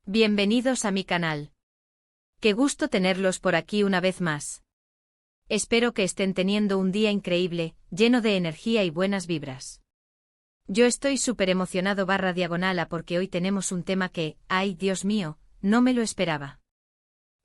Bienvenidos a mi canal. Qué gusto tenerlos por aquí una vez más. Espero que estén teniendo un día increíble, lleno de energía y buenas vibras. Yo estoy súper emocionado /diagonal porque hoy tenemos un tema que, ay Dios mío, no me lo esperaba.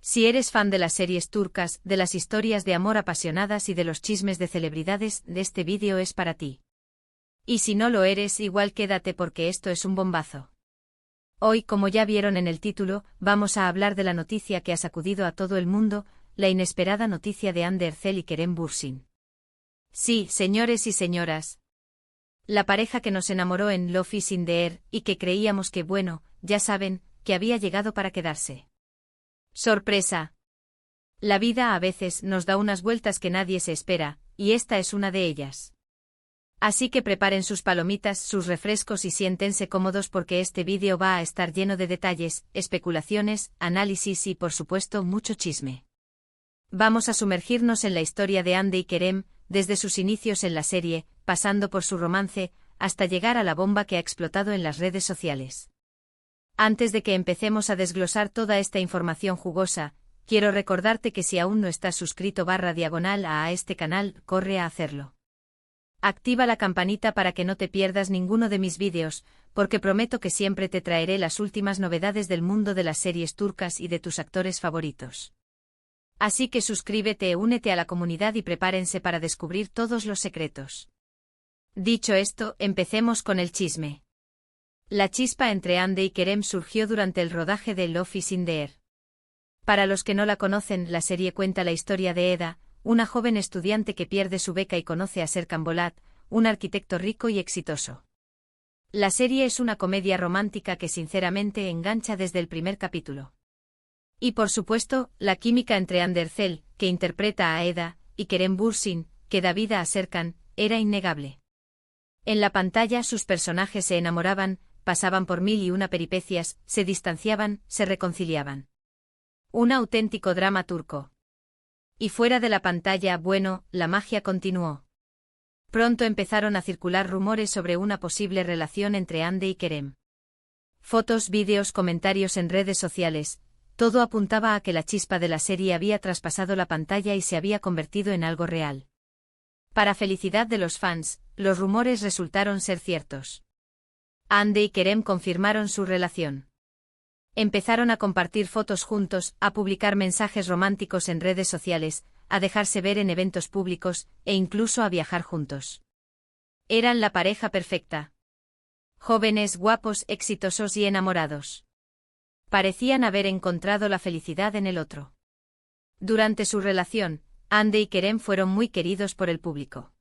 Si eres fan de las series turcas, de las historias de amor apasionadas y de los chismes de celebridades, este vídeo es para ti. Y si no lo eres, igual quédate porque esto es un bombazo. Hoy, como ya vieron en el título, vamos a hablar de la noticia que ha sacudido a todo el mundo, la inesperada noticia de Hande Erçel y Kerem Bürsin. Sí, señores y señoras. La pareja que nos enamoró en Love is in the Air, y que creíamos que, bueno, ya saben, que había llegado para quedarse. ¡Sorpresa! La vida a veces nos da unas vueltas que nadie se espera, y esta es una de ellas. Así que preparen sus palomitas, sus refrescos y siéntense cómodos porque este vídeo va a estar lleno de detalles, especulaciones, análisis y por supuesto mucho chisme. Vamos a sumergirnos en la historia de Hande y Kerem, desde sus inicios en la serie, pasando por su romance, hasta llegar a la bomba que ha explotado en las redes sociales. Antes de que empecemos a desglosar toda esta información jugosa, quiero recordarte que si aún no estás suscrito /diagonal a este canal, corre a hacerlo. Activa la campanita para que no te pierdas ninguno de mis vídeos, porque prometo que siempre te traeré las últimas novedades del mundo de las series turcas y de tus actores favoritos. Así que suscríbete, únete a la comunidad y prepárense para descubrir todos los secretos. Dicho esto, empecemos con el chisme. La chispa entre Hande y Kerem surgió durante el rodaje de Love is in the Air. Para los que no la conocen, la serie cuenta la historia de Eda, una joven estudiante que pierde su beca y conoce a Serkan Bolat, un arquitecto rico y exitoso. La serie es una comedia romántica que sinceramente engancha desde el primer capítulo. Y por supuesto, la química entre Hande Erçel, que interpreta a Eda, y Kerem Bürsin, que da vida a Serkan, era innegable. En la pantalla sus personajes se enamoraban, pasaban por mil y una peripecias, se distanciaban, se reconciliaban. Un auténtico drama turco. Y fuera de la pantalla, bueno, la magia continuó. Pronto empezaron a circular rumores sobre una posible relación entre Hande y Kerem. Fotos, vídeos, comentarios en redes sociales, todo apuntaba a que la chispa de la serie había traspasado la pantalla y se había convertido en algo real. Para felicidad de los fans, los rumores resultaron ser ciertos. Hande y Kerem confirmaron su relación. Empezaron a compartir fotos juntos, a publicar mensajes románticos en redes sociales, a dejarse ver en eventos públicos, e incluso a viajar juntos. Eran la pareja perfecta. Jóvenes, guapos, exitosos y enamorados. Parecían haber encontrado la felicidad en el otro. Durante su relación, Hande y Kerem fueron muy queridos por el público.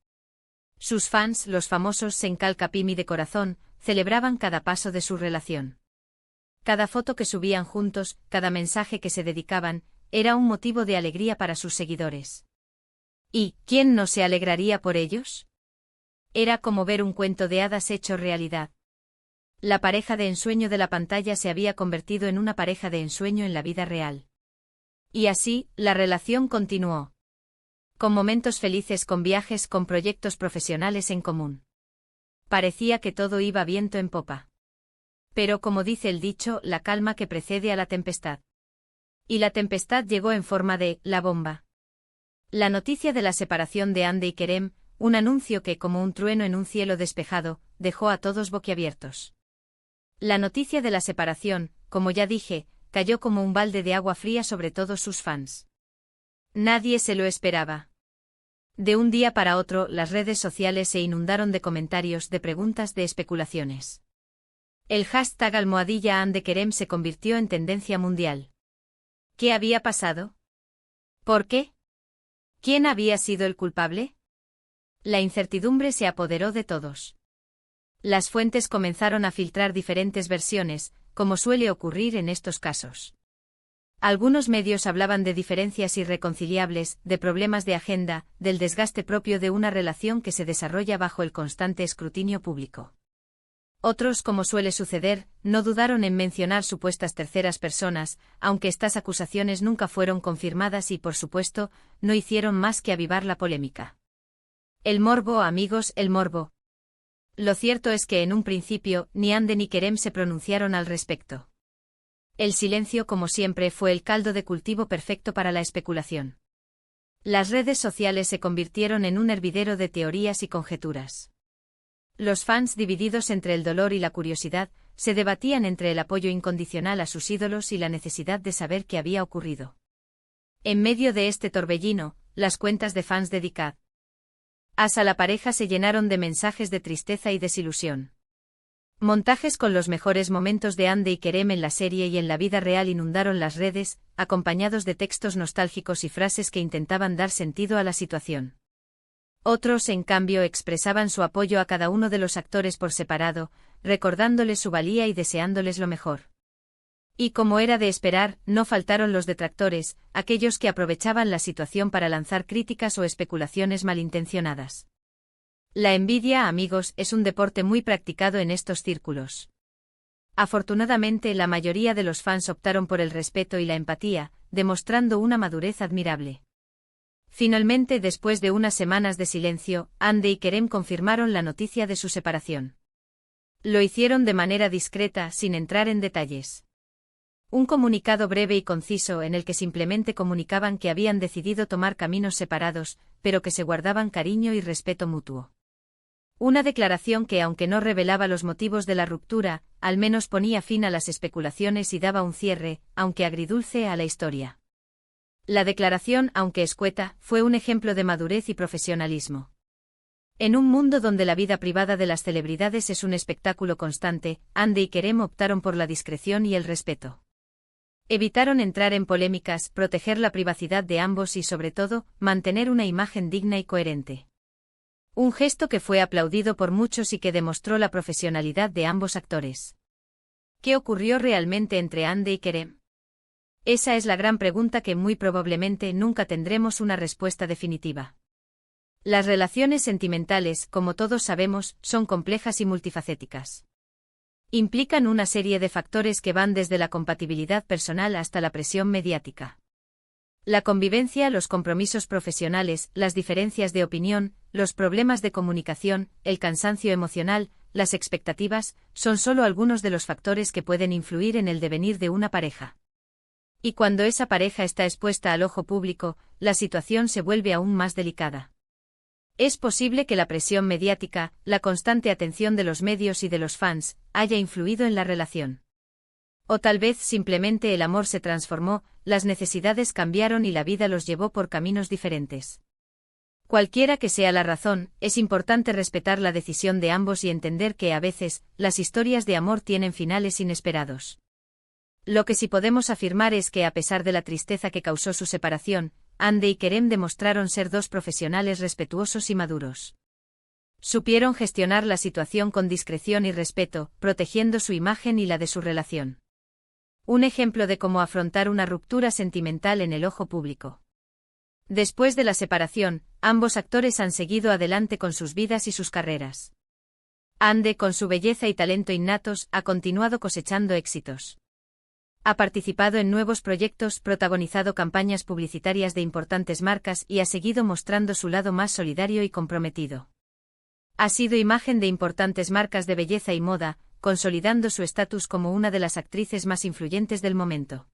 Sus fans, los famosos Senkal Kapimi de corazón, celebraban cada paso de su relación. Cada foto que subían juntos, cada mensaje que se dedicaban, era un motivo de alegría para sus seguidores. ¿Y quién no se alegraría por ellos? Era como ver un cuento de hadas hecho realidad. La pareja de ensueño de la pantalla se había convertido en una pareja de ensueño en la vida real. Y así, la relación continuó. Con momentos felices, con viajes, con proyectos profesionales en común. Parecía que todo iba viento en popa. Pero como dice el dicho, la calma que precede a la tempestad. Y la tempestad llegó en forma de la bomba. La noticia de la separación de Hande y Kerem, un anuncio que, como un trueno en un cielo despejado, dejó a todos boquiabiertos. La noticia de la separación, como ya dije, cayó como un balde de agua fría sobre todos sus fans. Nadie se lo esperaba. De un día para otro, las redes sociales se inundaron de comentarios, de preguntas, de especulaciones. El hashtag #Hande Kerem se convirtió en tendencia mundial. ¿Qué había pasado? ¿Por qué? ¿Quién había sido el culpable? La incertidumbre se apoderó de todos. Las fuentes comenzaron a filtrar diferentes versiones, como suele ocurrir en estos casos. Algunos medios hablaban de diferencias irreconciliables, de problemas de agenda, del desgaste propio de una relación que se desarrolla bajo el constante escrutinio público. Otros, como suele suceder, no dudaron en mencionar supuestas terceras personas, aunque estas acusaciones nunca fueron confirmadas y, por supuesto, no hicieron más que avivar la polémica. El morbo, amigos, el morbo. Lo cierto es que en un principio, ni Hande ni Kerem se pronunciaron al respecto. El silencio, como siempre, fue el caldo de cultivo perfecto para la especulación. Las redes sociales se convirtieron en un hervidero de teorías y conjeturas. Los fans, divididos entre el dolor y la curiosidad, se debatían entre el apoyo incondicional a sus ídolos y la necesidad de saber qué había ocurrido. En medio de este torbellino, las cuentas de fans dedicadas a la pareja se llenaron de mensajes de tristeza y desilusión. Montajes con los mejores momentos de Hande y Kerem en la serie y en la vida real inundaron las redes, acompañados de textos nostálgicos y frases que intentaban dar sentido a la situación. Otros, en cambio, expresaban su apoyo a cada uno de los actores por separado, recordándoles su valía y deseándoles lo mejor. Y como era de esperar, no faltaron los detractores, aquellos que aprovechaban la situación para lanzar críticas o especulaciones malintencionadas. La envidia, amigos, es un deporte muy practicado en estos círculos. Afortunadamente, la mayoría de los fans optaron por el respeto y la empatía, demostrando una madurez admirable. Finalmente, después de unas semanas de silencio, Hande y Kerem confirmaron la noticia de su separación. Lo hicieron de manera discreta, sin entrar en detalles. Un comunicado breve y conciso en el que simplemente comunicaban que habían decidido tomar caminos separados, pero que se guardaban cariño y respeto mutuo. Una declaración que, aunque no revelaba los motivos de la ruptura, al menos ponía fin a las especulaciones y daba un cierre, aunque agridulce, a la historia. La declaración, aunque escueta, fue un ejemplo de madurez y profesionalismo. En un mundo donde la vida privada de las celebridades es un espectáculo constante, Hande y Kerem optaron por la discreción y el respeto. Evitaron entrar en polémicas, proteger la privacidad de ambos y, sobre todo, mantener una imagen digna y coherente. Un gesto que fue aplaudido por muchos y que demostró la profesionalidad de ambos actores. ¿Qué ocurrió realmente entre Hande y Kerem? Esa es la gran pregunta que muy probablemente nunca tendremos una respuesta definitiva. Las relaciones sentimentales, como todos sabemos, son complejas y multifacéticas. Implican una serie de factores que van desde la compatibilidad personal hasta la presión mediática. La convivencia, los compromisos profesionales, las diferencias de opinión, los problemas de comunicación, el cansancio emocional, las expectativas, son solo algunos de los factores que pueden influir en el devenir de una pareja. Y cuando esa pareja está expuesta al ojo público, la situación se vuelve aún más delicada. Es posible que la presión mediática, la constante atención de los medios y de los fans, haya influido en la relación. O tal vez simplemente el amor se transformó, las necesidades cambiaron y la vida los llevó por caminos diferentes. Cualquiera que sea la razón, es importante respetar la decisión de ambos y entender que a veces, las historias de amor tienen finales inesperados. Lo que sí podemos afirmar es que a pesar de la tristeza que causó su separación, Hande y Kerem demostraron ser dos profesionales respetuosos y maduros. Supieron gestionar la situación con discreción y respeto, protegiendo su imagen y la de su relación. Un ejemplo de cómo afrontar una ruptura sentimental en el ojo público. Después de la separación, ambos actores han seguido adelante con sus vidas y sus carreras. Hande, con su belleza y talento innatos, ha continuado cosechando éxitos. Ha participado en nuevos proyectos, protagonizado campañas publicitarias de importantes marcas y ha seguido mostrando su lado más solidario y comprometido. Ha sido imagen de importantes marcas de belleza y moda, consolidando su estatus como una de las actrices más influyentes del momento.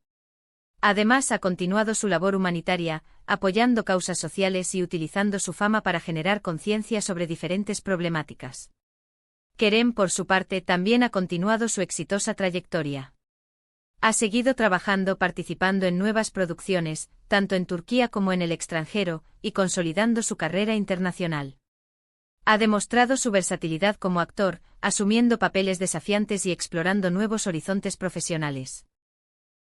Además, ha continuado su labor humanitaria, apoyando causas sociales y utilizando su fama para generar conciencia sobre diferentes problemáticas. Kerem, por su parte, también ha continuado su exitosa trayectoria. Ha seguido trabajando, participando en nuevas producciones, tanto en Turquía como en el extranjero, y consolidando su carrera internacional. Ha demostrado su versatilidad como actor, asumiendo papeles desafiantes y explorando nuevos horizontes profesionales.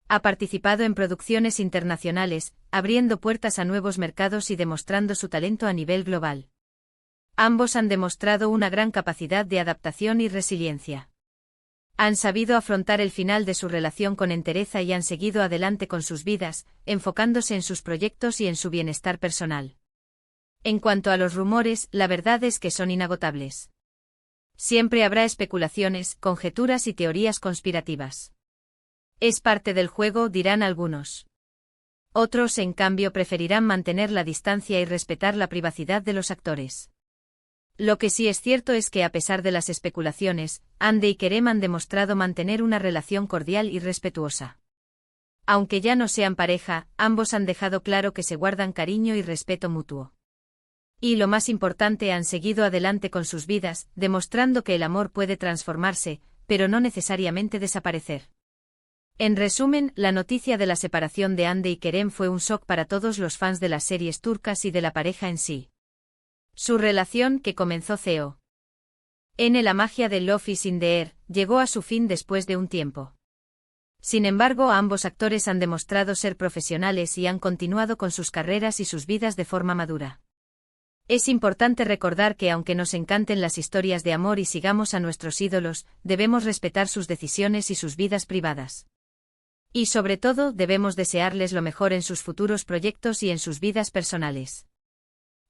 Ha participado en producciones internacionales, abriendo puertas a nuevos mercados y demostrando su talento a nivel global. Ambos han demostrado una gran capacidad de adaptación y resiliencia. Han sabido afrontar el final de su relación con entereza y han seguido adelante con sus vidas, enfocándose en sus proyectos y en su bienestar personal. En cuanto a los rumores, la verdad es que son inagotables. Siempre habrá especulaciones, conjeturas y teorías conspirativas. Es parte del juego, dirán algunos. Otros, en cambio, preferirán mantener la distancia y respetar la privacidad de los actores. Lo que sí es cierto es que a pesar de las especulaciones, Hande y Kerem han demostrado mantener una relación cordial y respetuosa. Aunque ya no sean pareja, ambos han dejado claro que se guardan cariño y respeto mutuo. Y lo más importante, han seguido adelante con sus vidas, demostrando que el amor puede transformarse, pero no necesariamente desaparecer. En resumen, la noticia de la separación de Hande y Kerem fue un shock para todos los fans de las series turcas y de la pareja en sí. Su relación, que comenzó la magia de Love is in the Air, llegó a su fin después de un tiempo. Sin embargo, ambos actores han demostrado ser profesionales y han continuado con sus carreras y sus vidas de forma madura. Es importante recordar que aunque nos encanten las historias de amor y sigamos a nuestros ídolos, debemos respetar sus decisiones y sus vidas privadas. Y sobre todo, debemos desearles lo mejor en sus futuros proyectos y en sus vidas personales.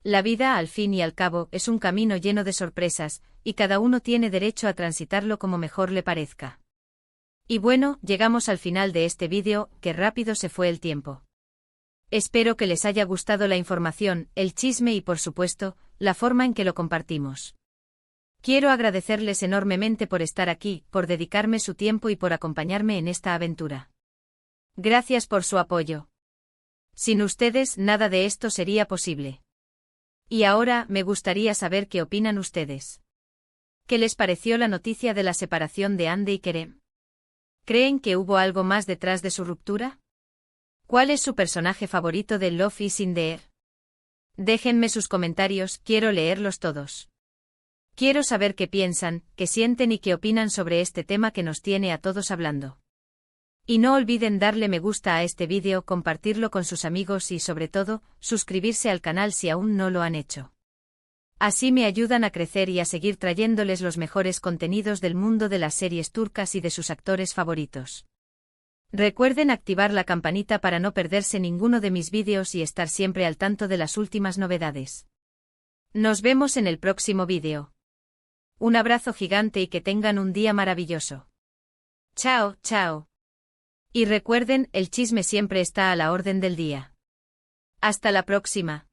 La vida, al fin y al cabo, es un camino lleno de sorpresas, y cada uno tiene derecho a transitarlo como mejor le parezca. Y bueno, llegamos al final de este vídeo, que rápido se fue el tiempo. Espero que les haya gustado la información, el chisme y por supuesto, la forma en que lo compartimos. Quiero agradecerles enormemente por estar aquí, por dedicarme su tiempo y por acompañarme en esta aventura. Gracias por su apoyo. Sin ustedes, nada de esto sería posible. Y ahora, me gustaría saber qué opinan ustedes. ¿Qué les pareció la noticia de la separación de Hande y Kerem? ¿Creen que hubo algo más detrás de su ruptura? ¿Cuál es su personaje favorito de Love is in the Air? Déjenme sus comentarios, quiero leerlos todos. Quiero saber qué piensan, qué sienten y qué opinan sobre este tema que nos tiene a todos hablando. Y no olviden darle me gusta a este vídeo, compartirlo con sus amigos y sobre todo, suscribirse al canal si aún no lo han hecho. Así me ayudan a crecer y a seguir trayéndoles los mejores contenidos del mundo de las series turcas y de sus actores favoritos. Recuerden activar la campanita para no perderse ninguno de mis vídeos y estar siempre al tanto de las últimas novedades. Nos vemos en el próximo vídeo. Un abrazo gigante y que tengan un día maravilloso. Chao, chao. Y recuerden, el chisme siempre está a la orden del día. Hasta la próxima.